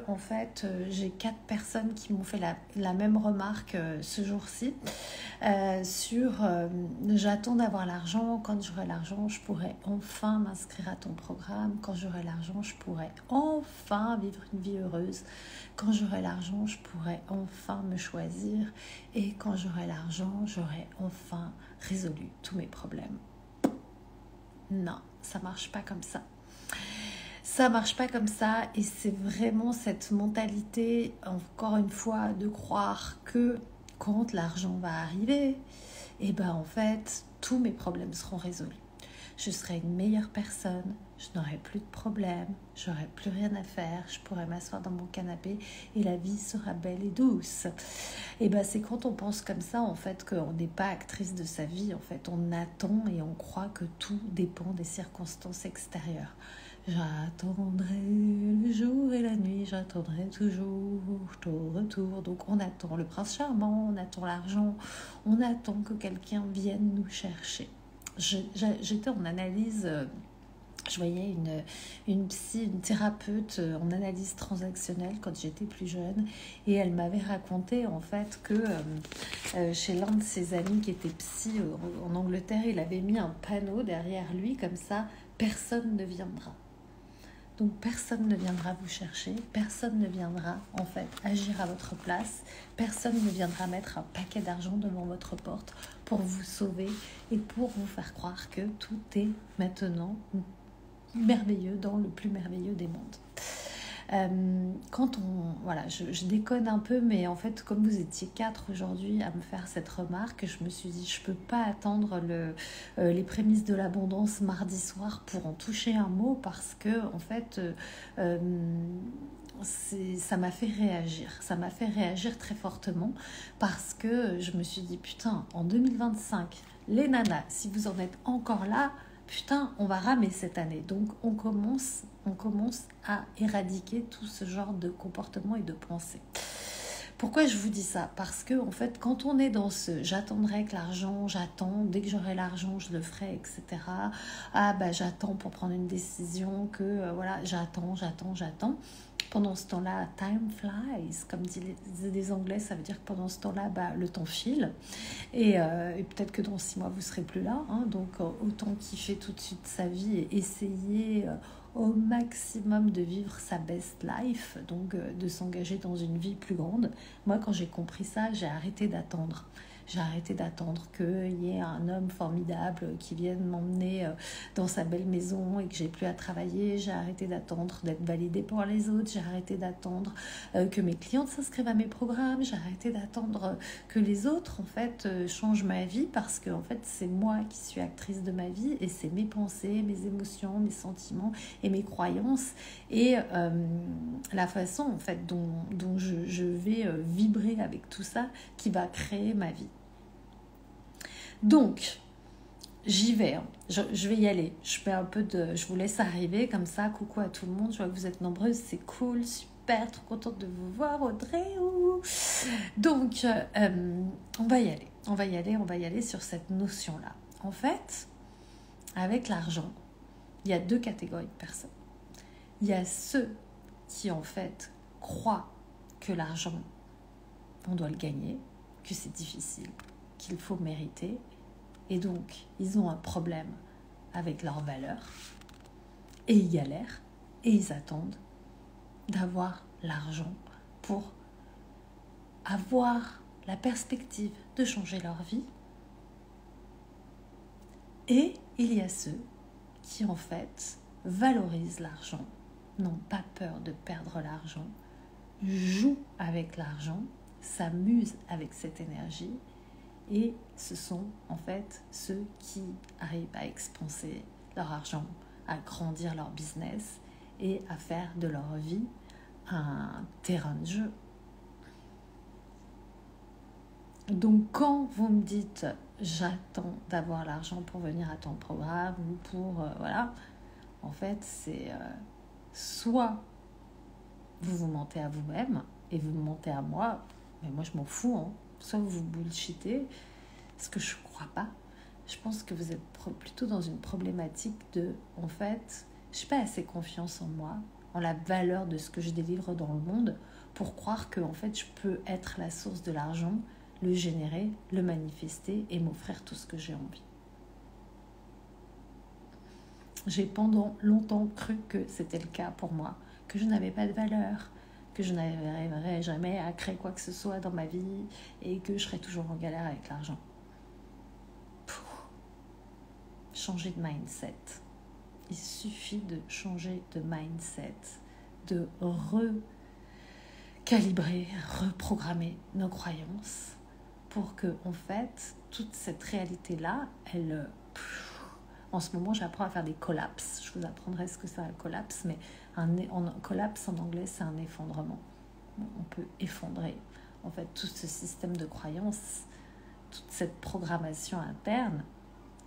En fait, j'ai 4 personnes qui m'ont fait la même remarque ce jour-ci sur j'attends d'avoir l'argent, quand j'aurai l'argent je pourrai enfin m'inscrire à ton programme, quand j'aurai l'argent je pourrai enfin vivre une vie heureuse, quand j'aurai l'argent je pourrai enfin me choisir et quand j'aurai l'argent j'aurai enfin résolu tous mes problèmes. Non, ça marche pas comme ça. Ça marche pas comme ça et c'est vraiment cette mentalité, encore une fois, de croire que quand l'argent va arriver, et ben en fait, tous mes problèmes seront résolus. Je serai une meilleure personne, je n'aurai plus de problèmes, j'aurai plus rien à faire, je pourrai m'asseoir dans mon canapé et la vie sera belle et douce. Et ben c'est quand on pense comme ça en fait qu'on n'est pas actrice de sa vie, en fait on attend et on croit que tout dépend des circonstances extérieures. J'attendrai le jour et la nuit, j'attendrai toujours ton retour. Donc on attend le prince charmant, on attend l'argent, on attend que quelqu'un vienne nous chercher. J'étais en analyse, je voyais une thérapeute en analyse transactionnelle quand j'étais plus jeune et elle m'avait raconté en fait que chez l'un de ses amis qui était psy en Angleterre, il avait mis un panneau derrière lui comme ça, personne ne viendra. Donc personne ne viendra vous chercher, personne ne viendra en fait agir à votre place, personne ne viendra mettre un paquet d'argent devant votre porte pour vous sauver et pour vous faire croire que tout est maintenant merveilleux dans le plus merveilleux des mondes. Voilà, je déconne un peu, mais en fait, comme vous étiez 4 aujourd'hui à me faire cette remarque, je me suis dit, je peux pas attendre les prémices de l'abondance mardi soir pour en toucher un mot, parce que en fait, ça m'a fait réagir très fortement, parce que je me suis dit, putain, en 2025, les nanas, si vous en êtes encore là, putain, on va ramer cette année. Donc on commence à éradiquer tout ce genre de comportement et de pensée. Pourquoi je vous dis ça? Parce que en fait, quand on est dans ce j'attendrai que l'argent, j'attends, dès que j'aurai l'argent, je le ferai, etc. Ah bah j'attends pour prendre une décision, que voilà, j'attends. Pendant ce temps-là, time flies, comme disent les Anglais, ça veut dire que pendant ce temps-là, bah, le temps file. Et peut-être que dans 6 mois, vous ne serez plus là. Donc, autant kiffer tout de suite sa vie et essayer au maximum de vivre sa best life, donc de s'engager dans une vie plus grande. Moi, quand j'ai compris ça, j'ai arrêté d'attendre. J'ai arrêté d'attendre qu'il y ait un homme formidable qui vienne m'emmener dans sa belle maison et que j'ai plus à travailler. J'ai arrêté d'attendre d'être validée par les autres. J'ai arrêté d'attendre que mes clientes s'inscrivent à mes programmes. J'ai arrêté d'attendre que les autres, en fait, changent ma vie, parce que, en fait, c'est moi qui suis actrice de ma vie et c'est mes pensées, mes émotions, mes sentiments et mes croyances et la façon, en fait, dont je vais vibrer avec tout ça qui va créer ma vie. Donc, j'y vais, hein. Je vais y aller. Je vous laisse arriver comme ça. Coucou à tout le monde. Je vois que vous êtes nombreuses. C'est cool, super, trop contente de vous voir, Audrey. Donc, on va y aller sur cette notion-là. En fait, avec l'argent, il y a 2 catégories de personnes. Il y a ceux qui, en fait, croient que l'argent, on doit le gagner, que c'est difficile, qu'il faut mériter. Et donc, ils ont un problème avec leur valeur. Et ils galèrent. Et ils attendent d'avoir l'argent pour avoir la perspective de changer leur vie. Et il y a ceux qui, en fait, valorisent l'argent, n'ont pas peur de perdre l'argent, jouent avec l'argent, s'amusent avec cette énergie, et ce sont en fait ceux qui arrivent à expanser leur argent, à grandir leur business et à faire de leur vie un terrain de jeu. Donc quand vous me dites j'attends d'avoir l'argent pour venir à ton programme ou pour voilà, en fait c'est soit vous vous mentez à vous-même et vous mentez à moi, mais moi je m'en fous, hein. Soit vous bullshitez, ce que je ne crois pas. Je pense que vous êtes plutôt dans une problématique de, en fait, je n'ai pas assez confiance en moi. en la valeur de ce que je délivre dans le monde pour croire que en fait, je peux être la source de l'argent, le générer, le manifester et m'offrir tout ce que j'ai envie. J'ai pendant longtemps cru que c'était le cas pour moi, que je n'avais pas de valeur, que je n'arriverais jamais à créer quoi que ce soit dans ma vie et que je serais toujours en galère avec l'argent. Changer de mindset. Il suffit de changer de mindset, de recalibrer, reprogrammer nos croyances pour que, en fait, toute cette réalité-là, elle... En ce moment, j'apprends à faire des collapses. Je vous apprendrai ce que c'est un collapse, mais un collapse en anglais, c'est un effondrement. On peut effondrer, en fait, tout ce système de croyances, toute cette programmation interne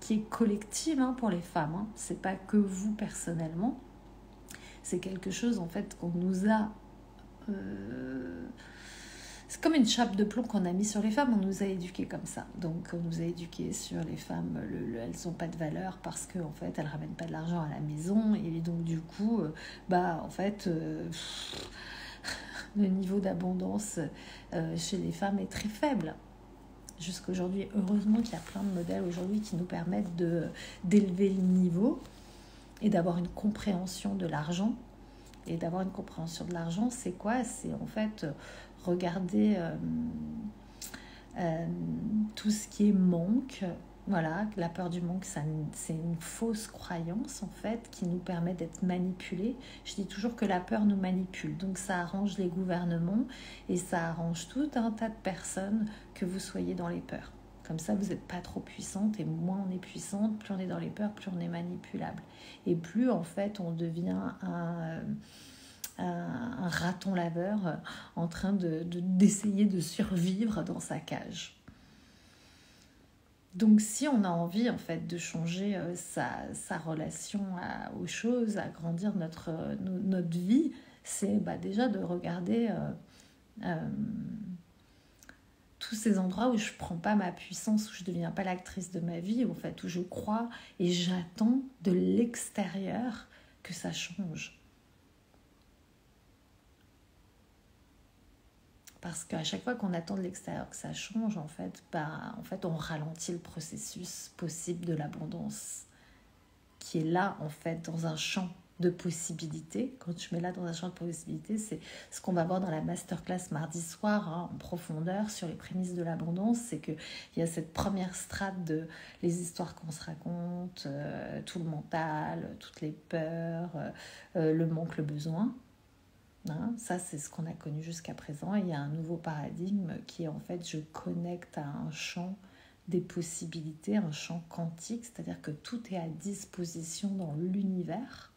qui est collective pour les femmes. C'est pas que vous personnellement. C'est quelque chose, en fait, qu'on nous a... C'est comme une chape de plomb qu'on a mis sur les femmes, on nous a éduquées comme ça. Donc on nous a éduquées sur les femmes, elles n'ont pas de valeur parce qu'en fait elles ne ramènent pas de l'argent à la maison. Et donc du coup, en fait, le niveau d'abondance chez les femmes est très faible. Jusqu'à aujourd'hui, heureusement qu'il y a plein de modèles aujourd'hui qui nous permettent d'élever le niveau et d'avoir une compréhension de l'argent. Et d'avoir une compréhension de l'argent, c'est quoi ? C'est en fait regarder tout ce qui est manque. Voilà, la peur du manque, c'est une fausse croyance en fait qui nous permet d'être manipulés. Je dis toujours que la peur nous manipule, donc ça arrange les gouvernements et ça arrange tout un tas de personnes que vous soyez dans les peurs. Comme ça, vous n'êtes pas trop puissante et moins on est puissante, plus on est dans les peurs, plus on est manipulable. Et plus en fait on devient un raton laveur en train d'essayer de survivre dans sa cage. Donc si on a envie en fait de changer sa relation aux choses, à grandir notre vie, c'est déjà de regarder tous ces endroits où je ne prends pas ma puissance, où je ne deviens pas l'actrice de ma vie, en fait, où je crois et j'attends de l'extérieur que ça change. Parce qu'à chaque fois qu'on attend de l'extérieur que ça change, en fait, on ralentit le processus possible de l'abondance, qui est là, en fait, dans un champ de possibilités. Quand je mets là dans un champ de possibilités, c'est ce qu'on va voir dans la masterclass mardi soir, en profondeur, sur les prémices de l'abondance. C'est qu'il y a cette première strate de les histoires qu'on se raconte, tout le mental, toutes les peurs, le manque, le besoin. Ça, c'est ce qu'on a connu jusqu'à présent. Et il y a un nouveau paradigme qui est en fait, je connecte à un champ des possibilités, un champ quantique, c'est-à-dire que tout est à disposition dans l'univers.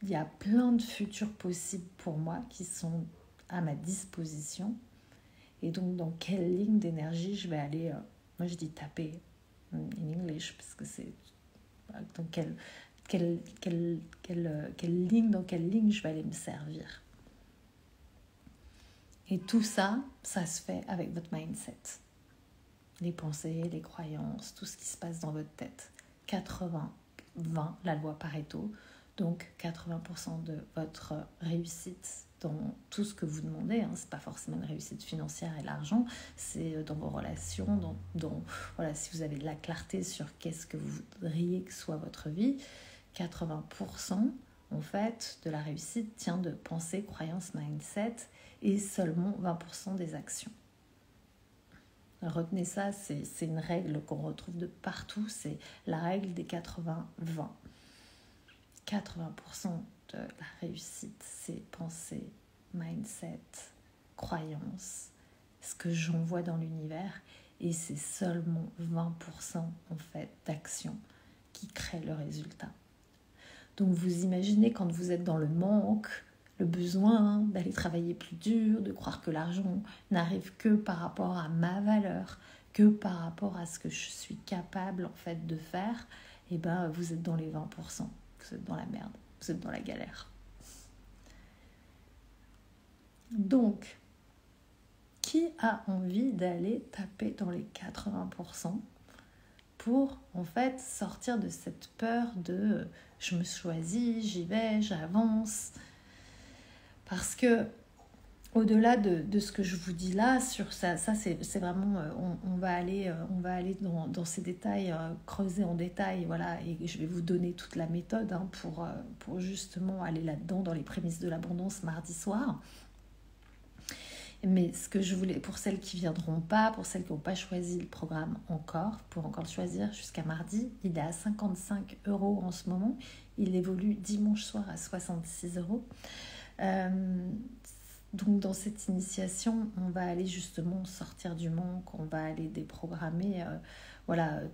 Il y a plein de futurs possibles pour moi qui sont à ma disposition. Et donc, dans quelle ligne d'énergie je vais aller, moi je dis taper in English, parce que c'est dans quelle ligne, dans quelle ligne je vais aller me servir. Et tout ça, ça se fait avec votre mindset. Les pensées, les croyances, tout ce qui se passe dans votre tête. 80-20, la loi Pareto. Donc 80% de votre réussite dans tout ce que vous demandez, c'est pas forcément une réussite financière et l'argent, c'est dans vos relations, voilà, si vous avez de la clarté sur qu'est-ce que vous voudriez que soit votre vie, 80% en fait de la réussite tient de pensée, croyance, mindset et seulement 20% des actions. Retenez ça, c'est une règle qu'on retrouve de partout, c'est la règle des 80-20. 80% de la réussite, c'est pensée, mindset, croyance, ce que j'envoie dans l'univers, et c'est seulement 20% en fait d'actions qui créent le résultat. Donc vous imaginez quand vous êtes dans le manque, le besoin d'aller travailler plus dur, de croire que l'argent n'arrive que par rapport à ma valeur, que par rapport à ce que je suis capable en fait de faire, et vous êtes dans les 20%, vous êtes dans la merde, vous êtes dans la galère. Donc, qui a envie d'aller taper dans les 80% pour en fait sortir de cette peur de je me choisis, j'y vais, j'avance. Parce que au-delà de ce que je vous dis là, sur ça c'est vraiment, on va aller dans ces détails, creuser en détail, voilà, et je vais vous donner toute la méthode pour justement aller là-dedans dans les prémices de l'abondance mardi soir. Mais ce que je voulais, pour celles qui ne viendront pas, pour celles qui n'ont pas choisi le programme encore, pour encore le choisir jusqu'à mardi, il est à 55 € en ce moment. Il évolue dimanche soir à 66 €. Donc dans cette initiation, on va aller justement sortir du manque, on va aller déprogrammer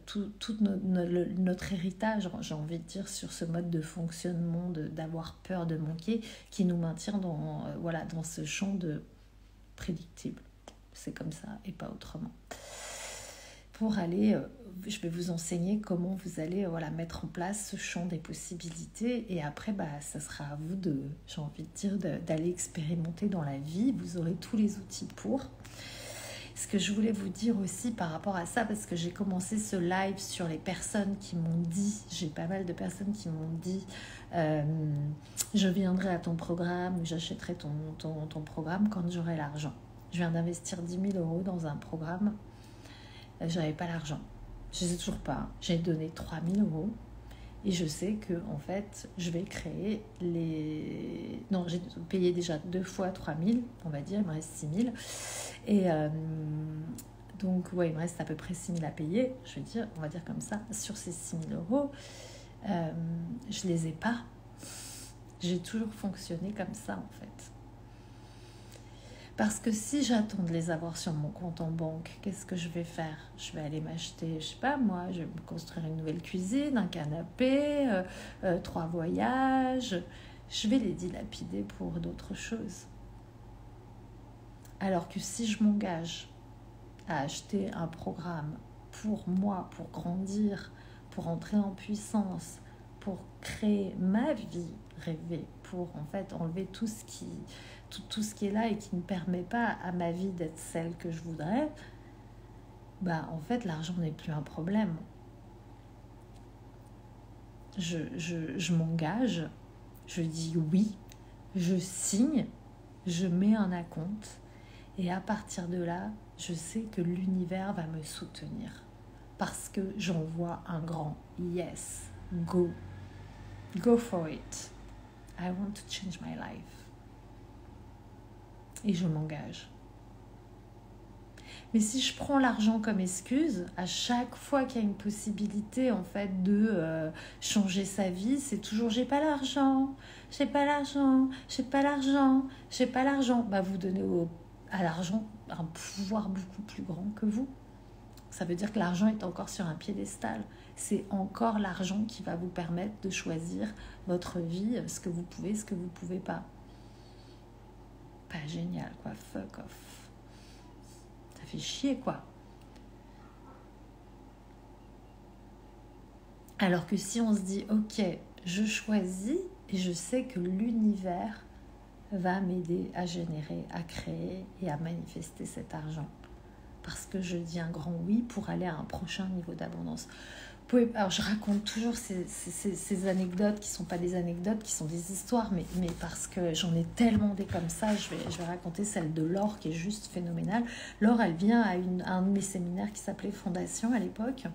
tout notre héritage, j'ai envie de dire, sur ce mode de fonctionnement, d'avoir peur de manquer, qui nous maintient dans ce champ de prédictible. C'est comme ça et pas autrement. Pour aller, je vais vous enseigner comment vous allez mettre en place ce champ des possibilités, et après ça sera à vous j'ai envie de dire, d'aller expérimenter dans la vie. Vous aurez tous les outils pour. Ce que je voulais vous dire aussi par rapport à ça, parce que j'ai commencé ce live sur les personnes qui m'ont dit, j'ai pas mal de personnes qui m'ont dit je viendrai à ton programme, ou j'achèterai ton programme quand j'aurai l'argent. Je viens d'investir 10 000 € dans un programme, j'avais pas l'argent, je sais toujours pas, j'ai donné 3 000 € et je sais que en fait je vais créer j'ai payé déjà 2 fois 3 000, on va dire, il me reste 6 000, et donc il me reste à peu près 6 000 à payer, je veux dire, on va dire comme ça. Sur ces 6 000 €, je les ai pas, j'ai toujours fonctionné comme ça en fait. Parce que si j'attends de les avoir sur mon compte en banque, qu'est-ce que je vais faire? Je vais aller m'acheter, je sais pas moi, je vais me construire une nouvelle cuisine, un canapé, 3 voyages. Je vais les dilapider pour d'autres choses. Alors que si je m'engage à acheter un programme pour moi, pour grandir, pour entrer en puissance, pour créer ma vie rêvée, pour en fait enlever tout ce qui est là et qui ne permet pas à ma vie d'être celle que je voudrais, en fait l'argent n'est plus un problème. Je m'engage, je dis oui, je signe, je mets un acompte, et à partir de là, je sais que l'univers va me soutenir parce que j'envoie un grand yes, go for it, I want to change my life. Et je m'engage. Mais si je prends l'argent comme excuse, à chaque fois qu'il y a une possibilité en fait de changer sa vie, c'est toujours j'ai pas l'argent. Vous donnez à l'argent un pouvoir beaucoup plus grand que vous. Ça veut dire que l'argent est encore sur un piédestal. C'est encore l'argent qui va vous permettre de choisir votre vie, ce que vous pouvez, ce que vous pouvez pas. Pas génial, quoi. Fuck off. Ça fait chier, quoi. Alors que si on se dit, ok, je choisis et je sais que l'univers va m'aider à générer, à créer et à manifester cet argent. Parce que je dis un grand oui pour aller à un prochain niveau d'abondance. Alors je raconte toujours ces anecdotes qui ne sont pas des anecdotes, qui sont des histoires, mais parce que j'en ai tellement des comme ça. Je vais raconter celle de Laure qui est juste phénoménale. Laure, elle vient à un de mes séminaires qui s'appelait Fondation à l'époque.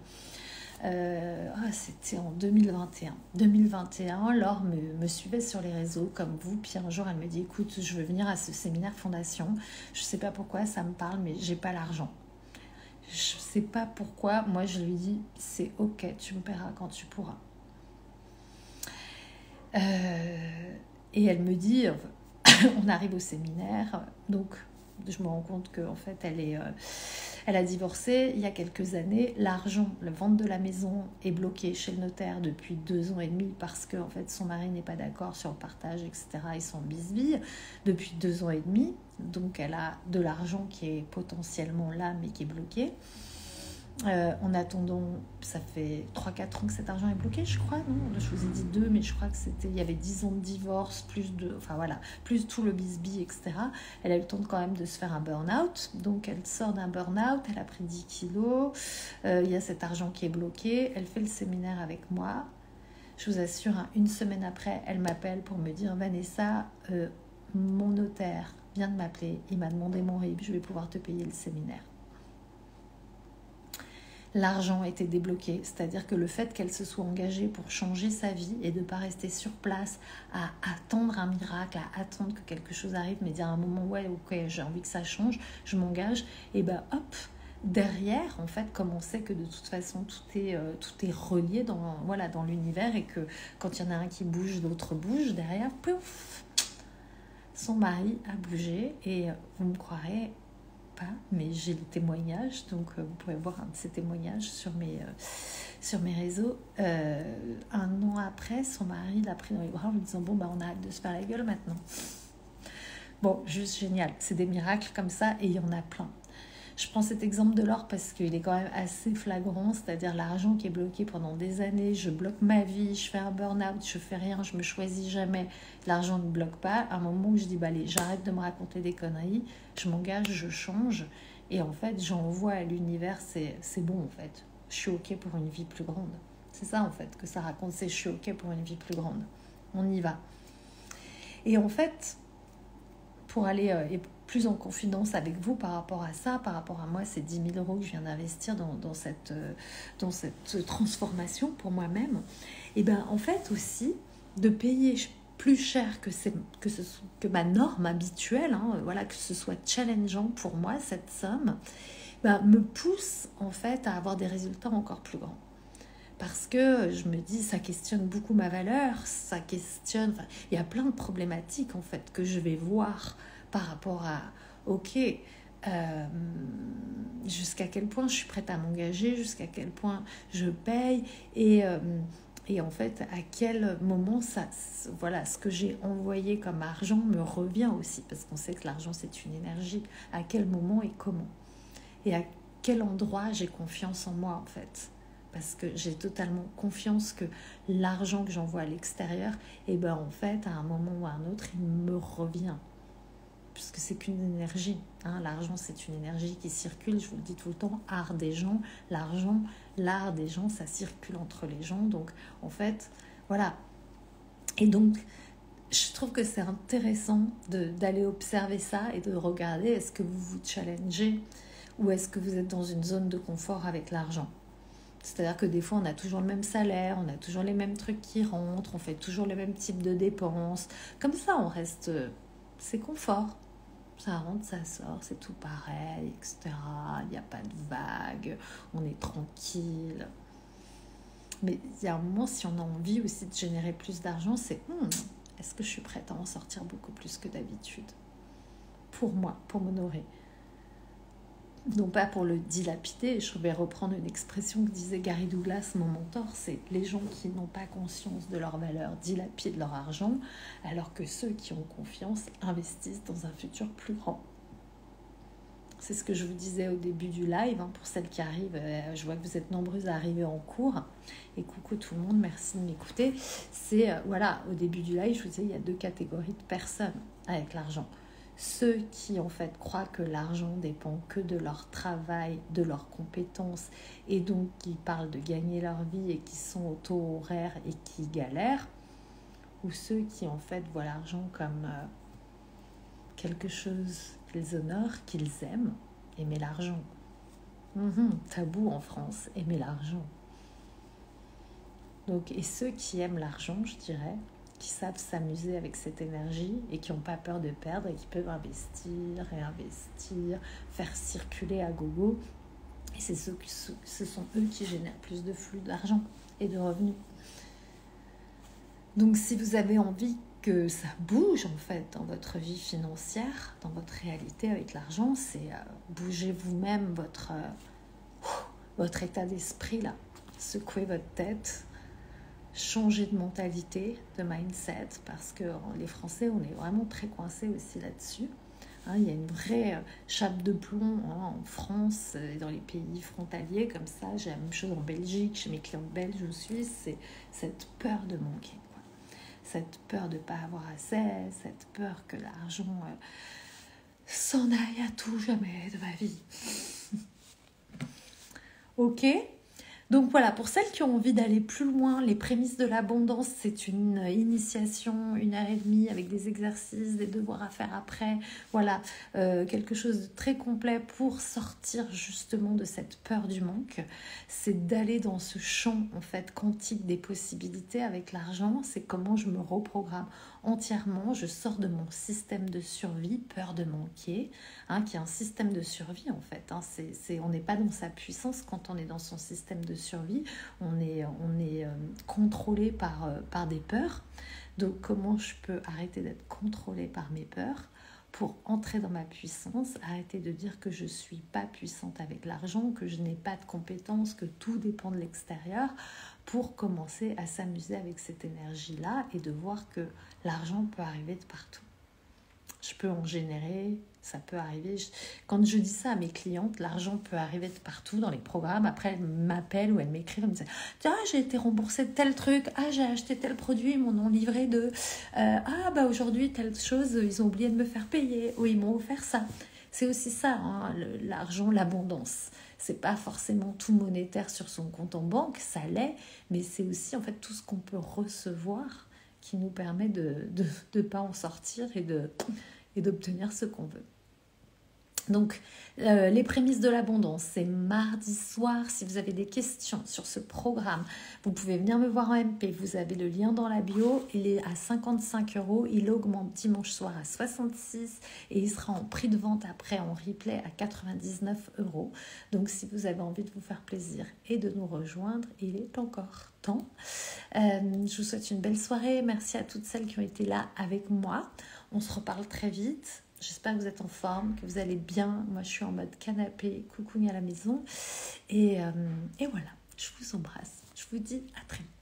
C'était en 2021. 2021, Laure me suivait sur les réseaux comme vous, puis un jour elle me dit écoute, je veux venir à ce séminaire Fondation, je sais pas pourquoi ça me parle, mais j'ai pas l'argent. Je sais pas pourquoi. Moi je lui dis c'est ok, tu me paieras quand tu pourras. Et elle me dit on arrive au séminaire, donc je me rends compte qu'en fait elle a divorcé il y a quelques années. L'argent, la vente de la maison est bloquée chez le notaire depuis 2 ans et demi parce que en fait, son mari n'est pas d'accord sur le partage, etc. Ils sont en bisbille depuis 2 ans et demi. Donc, elle a de l'argent qui est potentiellement là, mais qui est bloqué. En attendant, ça fait 3-4 ans que cet argent est bloqué, je crois, non? Je vous ai dit 2, mais je crois que il y avait 10 ans de divorce, enfin voilà, plus tout le bisbis, etc. Elle a eu le temps quand même de se faire un burn-out, donc elle sort d'un burn-out, elle a pris 10 kilos, il y a cet argent qui est bloqué, elle fait le séminaire avec moi. Je vous assure, hein, une semaine après, elle m'appelle pour me dire « Vanessa, mon notaire vient de m'appeler, il m'a demandé mon RIB, je vais pouvoir te payer le séminaire. » L'argent était débloqué, c'est-à-dire que le fait qu'elle se soit engagée pour changer sa vie et de ne pas rester sur place à attendre un miracle, à attendre que quelque chose arrive, mais dire à un moment, ouais, ok, j'ai envie que ça change, je m'engage, et ben hop, derrière, en fait, comme on sait que de toute façon tout est relié dans l'univers et que quand il y en a un qui bouge, l'autre bouge, derrière, pouf, son mari a bougé et vous me croirez pas, mais j'ai le témoignage, donc vous pouvez voir un de ces témoignages sur mes réseaux. Un an après, son mari l'a pris dans les bras en lui disant bon bah on a hâte de se faire la gueule maintenant. Bon, juste génial, c'est des miracles comme ça et il y en a plein. Je prends cet exemple de l'or parce qu'il est quand même assez flagrant, c'est-à-dire l'argent qui est bloqué pendant des années, je bloque ma vie, je fais un burn-out, je fais rien, je me choisis jamais, l'argent ne bloque pas. À un moment où je dis, bah, allez, j'arrête de me raconter des conneries, je m'engage, je change, et en fait, j'envoie à l'univers, c'est bon en fait, je suis ok pour une vie plus grande. C'est ça en fait que ça raconte, c'est je suis ok pour une vie plus grande. On y va. Et en fait, pour aller plus en confidence avec vous par rapport à ça, par rapport à moi, ces 10 000 euros que je viens d'investir dans cette transformation pour moi-même, et bien en fait aussi, de payer plus cher que ma norme habituelle, hein, voilà, que ce soit challengeant pour moi, cette somme, ben, me pousse en fait à avoir des résultats encore plus grands. Parce que je me dis, ça questionne beaucoup ma valeur, ça questionne... Enfin, il y a plein de problématiques, en fait, que je vais voir par rapport à, ok, jusqu'à quel point je suis prête à m'engager, jusqu'à quel point je paye, et en fait, à quel moment voilà, ce que j'ai envoyé comme argent me revient aussi, parce qu'on sait que l'argent, c'est une énergie. À quel moment et comment? Et à quel endroit j'ai confiance en moi, en fait? Parce que j'ai totalement confiance que l'argent que j'envoie à l'extérieur, et ben en fait, à un moment ou à un autre, il me revient. Puisque c'est qu'une énergie. Hein. L'argent, c'est une énergie qui circule, je vous le dis tout le temps, art des gens. L'argent, l'art des gens, ça circule entre les gens. Donc, en fait, voilà. Et donc, je trouve que c'est intéressant d'aller observer ça et de regarder, est-ce que vous vous challengez ou est-ce que vous êtes dans une zone de confort avec l'argent? C'est-à-dire que des fois, on a toujours le même salaire, on a toujours les mêmes trucs qui rentrent, on fait toujours le même type de dépenses. Comme ça, on reste... c'est confort. Ça rentre, ça sort, c'est tout pareil, etc. Il n'y a pas de vagues, on est tranquille. Mais il y a un moment, si on a envie aussi de générer plus d'argent, c'est est-ce que je suis prête à en sortir beaucoup plus que d'habitude? Pour moi, pour m'honorer. Non pas pour le dilapider, je vais reprendre une expression que disait Gary Douglas, mon mentor, c'est les gens qui n'ont pas conscience de leur valeur dilapident leur argent, alors que ceux qui ont confiance investissent dans un futur plus grand. C'est ce que je vous disais au début du live, hein, pour celles qui arrivent, je vois que vous êtes nombreuses à arriver en cours, et coucou tout le monde, merci de m'écouter. C'est, voilà, au début du live, je vous disais, il y a 2 catégories de personnes avec l'argent. Ceux qui en fait croient que l'argent dépend que de leur travail, de leurs compétences et donc qui parlent de gagner leur vie et qui sont au taux horaire et qui galèrent, ou ceux qui en fait voient l'argent comme quelque chose qu'ils honorent, qu'ils aiment, aimer l'argent. Tabou en France, aimer l'argent. Donc, et ceux qui aiment l'argent, je dirais, qui savent s'amuser avec cette énergie et qui n'ont pas peur de perdre et qui peuvent investir, réinvestir, faire circuler à gogo. Et ce sont eux qui génèrent plus de flux d'argent et de revenus. Donc si vous avez envie que ça bouge en fait dans votre vie financière, dans votre réalité avec l'argent, c'est bouger vous-même votre état d'esprit là, secouer votre tête, changer de mentalité, de mindset, parce que les Français, on est vraiment très coincés aussi là-dessus. Hein, il y a une vraie chape de plomb en France et dans les pays frontaliers comme ça. J'ai la même chose en Belgique, chez mes clientes belges ou suisses. C'est cette peur de manquer, quoi. Cette peur de ne pas avoir assez, cette peur que l'argent s'en aille à tout jamais de ma vie. Ok ? Donc voilà, pour celles qui ont envie d'aller plus loin, les prémices de l'abondance, c'est une initiation, 1h30 avec des exercices, des devoirs à faire après. Voilà, quelque chose de très complet pour sortir justement de cette peur du manque. C'est d'aller dans ce champ en fait quantique des possibilités avec l'argent. C'est comment je me reprogramme entièrement. Je sors de mon système de survie, peur de manquer, hein, qui est un système de survie en fait. Hein. On n'est pas dans sa puissance quand on est dans son système de survie. On est contrôlé par des peurs. Donc comment je peux arrêter d'être contrôlée par mes peurs pour entrer dans ma puissance, arrêter de dire que je ne suis pas puissante avec l'argent, que je n'ai pas de compétences, que tout dépend de l'extérieur, pour commencer à s'amuser avec cette énergie-là et de voir que l'argent peut arriver de partout. Je peux en générer, ça peut arriver. Quand je dis ça à mes clientes, l'argent peut arriver de partout dans les programmes. Après, elles m'appellent ou elles m'écrivent, elles me disent « Ah, j'ai été remboursée de tel truc. Ah, j'ai acheté tel produit, ils m'en ont livré de... Ah, bah aujourd'hui, telle chose, ils ont oublié de me faire payer. Ou ils m'ont offert ça. » C'est aussi ça, hein, l'argent, l'abondance. C'est pas forcément tout monétaire sur son compte en banque, ça l'est, mais c'est aussi en fait tout ce qu'on peut recevoir qui nous permet de ne pas en sortir et d'obtenir ce qu'on veut. Donc, les prémices de l'abondance, c'est mardi soir. Si vous avez des questions sur ce programme, vous pouvez venir me voir en MP. Vous avez le lien dans la bio. Il est à 55 €. Il augmente dimanche soir à 66 et il sera en prix de vente après en replay à 99 €. Donc, si vous avez envie de vous faire plaisir et de nous rejoindre, il est encore temps. Je vous souhaite une belle soirée. Merci à toutes celles qui ont été là avec moi. On se reparle très vite. J'espère que vous êtes en forme, que vous allez bien. Moi, je suis en mode canapé, coucougne à la maison. Et voilà, je vous embrasse. Je vous dis à très vite.